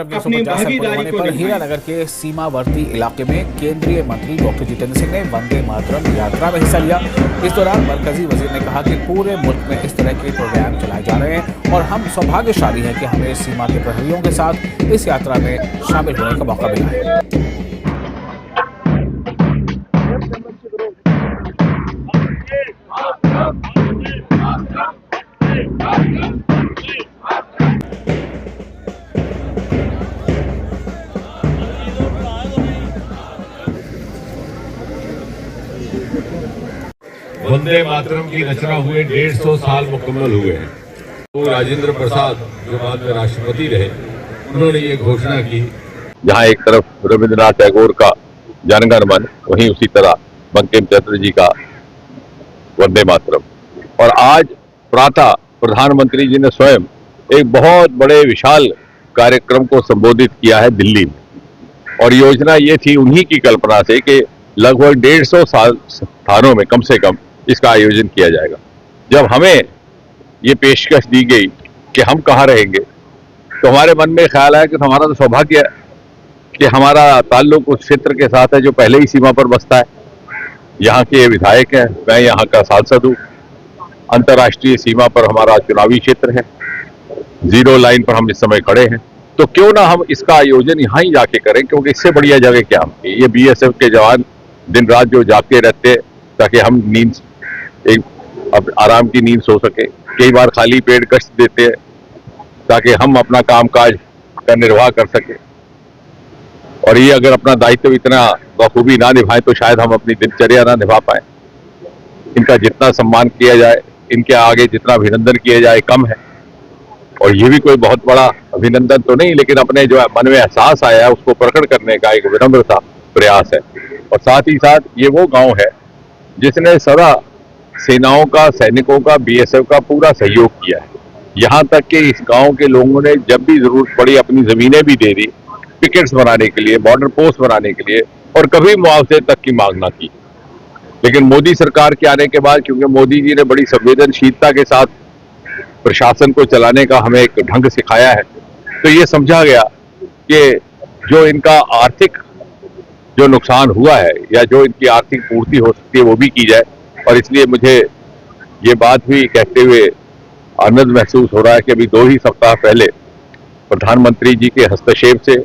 अपनी भागीदारी को हीरानगर के सीमावर्ती इलाके में केंद्रीय मंत्री डॉक्टर जितेंद्र सिंह ने वंदे मातरम यात्रा में हिस्सा लिया। इस दौरान मरकजी वजीर ने कहा कि पूरे मुल्क में इस तरह के प्रोग्राम चलाए जा रहे हैं और हम सौभाग्यशाली हैं कि हमें सीमा के प्रहरियों के साथ इस यात्रा में शामिल होने का मौका मिला है। वंदे मातरम की रचना हुए 150 साल मुकम्मल हुए हैं। तो राजेंद्र प्रसाद जो बाद में राष्ट्रपति रहे, उन्होंने ये घोषणा की। जहाँ एक तरफ रविंद्रनाथ टैगोर का जनगण मन, वहीं उसी तरह बंकिम चंद्र जी का वंदे मातरम। और आज प्रातः प्रधानमंत्री जी ने स्वयं एक बहुत बड़े विशाल कार्यक्रम को संबोधित किया है दिल्ली में। और योजना ये थी उन्हीं की कल्पना से कि लगभग 150 स्थानों में कम से कम इसका आयोजन किया जाएगा। जब हमें ये पेशकश दी गई कि हम कहाँ रहेंगे, तो हमारे मन में ख्याल आया कि हमारा तो सौभाग्य है कि हमारा ताल्लुक उस क्षेत्र के साथ है जो पहले ही सीमा पर बसता है। यहाँ के विधायक हैं, मैं यहाँ का सांसद हूँ, अंतर्राष्ट्रीय सीमा पर हमारा चुनावी क्षेत्र है, जीरो लाइन पर हम इस समय खड़े हैं। तो क्यों ना हम इसका आयोजन यहाँ ही जाके करें, क्योंकि इससे बढ़िया जगह क्या हम, ये बीएसएफ के जवान दिन रात जो जागते रहते ताकि हम नींद अब आराम की नींद सो सके। कई बार खाली पेट गश्त देते हैं ताकि हम अपना कामकाज का निर्वाह कर सके। और ये अगर अपना दायित्व इतना बखूबी ना निभाएं तो शायद हम अपनी दिनचर्या ना निभा पाए। इनका जितना सम्मान किया जाए, इनके आगे जितना अभिनंदन किया जाए कम है। और ये भी कोई बहुत बड़ा अभिनंदन तो नहीं, लेकिन अपने जो मन में एहसास आया है उसको प्रकट करने का एक विनम्र सा प्रयास है। और साथ ही साथ ये वो गांव है जिसने सदा सेनाओं का, सैनिकों का, बीएसएफ का पूरा सहयोग किया है। यहाँ तक कि इस गांव के लोगों ने जब भी जरूरत पड़ी अपनी जमीनें भी दे दी पिकेट्स बनाने के लिए, बॉर्डर पोस्ट बनाने के लिए, और कभी मुआवजे तक की मांग ना की। लेकिन मोदी सरकार के आने के बाद, क्योंकि मोदी जी ने बड़ी संवेदनशीलता के साथ प्रशासन को चलाने का हमें एक ढंग सिखाया है, तो ये समझा गया कि जो इनका आर्थिक जो नुकसान हुआ है या जो इनकी आर्थिक पूर्ति हो सकती है वो भी की जाए। और इसलिए मुझे ये बात भी कहते हुए आनंद महसूस हो रहा है कि अभी 2 ही सप्ताह पहले प्रधानमंत्री जी के हस्तक्षेप से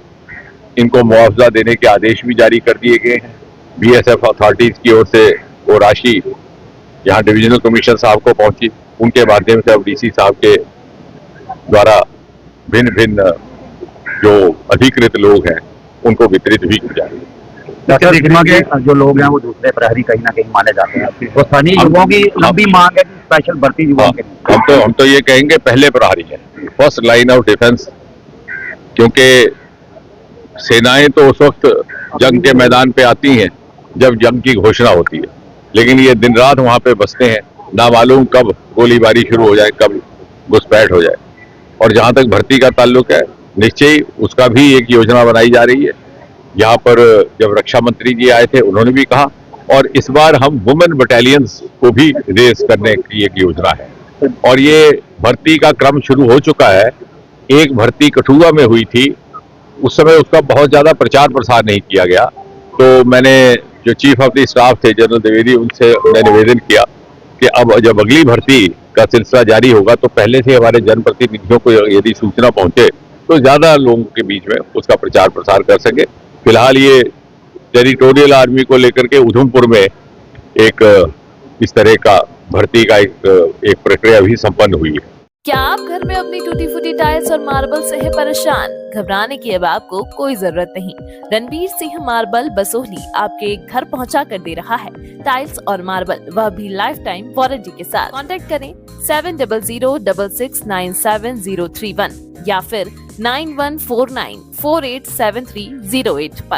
इनको मुआवजा देने के आदेश भी जारी कर दिए गए हैं। बीएसएफ अथॉरिटीज की ओर से वो राशि यहाँ डिविजनल कमिश्नर साहब को पहुंची, उनके माध्यम से अब डीसी साहब के द्वारा भिन्न भिन्न जो अधिकृत लोग हैं उनको वितरित भी की जा रही है। सीमा के जो लोग हैं वो दूसरे प्रहरी कहीं ना कहीं माने जाते हैं। वो स्थानीय युवाओं की लंबी मांग है, स्पेशल भर्ती युवाओं के लिए। हम तो ये कहेंगे पहले प्रहरी है, फर्स्ट लाइन ऑफ डिफेंस। क्योंकि सेनाएं तो उस वक्त जंग के मैदान पे आती हैं जब जंग की घोषणा होती है, लेकिन ये दिन रात वहां पे बसते हैं, ना मालूम कब गोलीबारी शुरू हो जाए, कब घुसपैठ हो जाए। और जहां तक भर्ती का ताल्लुक है, निश्चय उसका भी एक योजना बनाई जा रही है। यहाँ पर जब रक्षा मंत्री जी आए थे उन्होंने भी कहा, और इस बार हम वुमेन बटालियंस को भी रेस करने की एक योजना है। और ये भर्ती का क्रम शुरू हो चुका है। एक भर्ती कठुआ में हुई थी, उस समय उसका बहुत ज्यादा प्रचार प्रसार नहीं किया गया। तो मैंने जो चीफ ऑफ द स्टाफ थे जनरल द्विवेदी, उनसे मैं निवेदन किया कि अब जब अगली भर्ती का सिलसिला जारी होगा तो पहले से हमारे जनप्रतिनिधियों को यदि सूचना पहुंचे तो ज्यादा लोगों के बीच में उसका प्रचार प्रसार कर सके। फिलहाल ये टेरिटोरियल आर्मी को लेकर के उधमपुर में एक इस तरह का भर्ती का एक प्रक्रिया भी संपन्न हुई है। क्या आप घर में अपनी टूटी फूटी टाइल्स और मार्बल से है परेशान? घबराने की अब आपको कोई जरूरत नहीं। रणवीर सिंह मार्बल बसोहली आपके घर पहुंचा कर दे रहा है टाइल्स और मार्बल, वह भी लाइफ टाइम वारंटी के साथ। कांटेक्ट करें 7006697031 या फिर 9149487308 पर।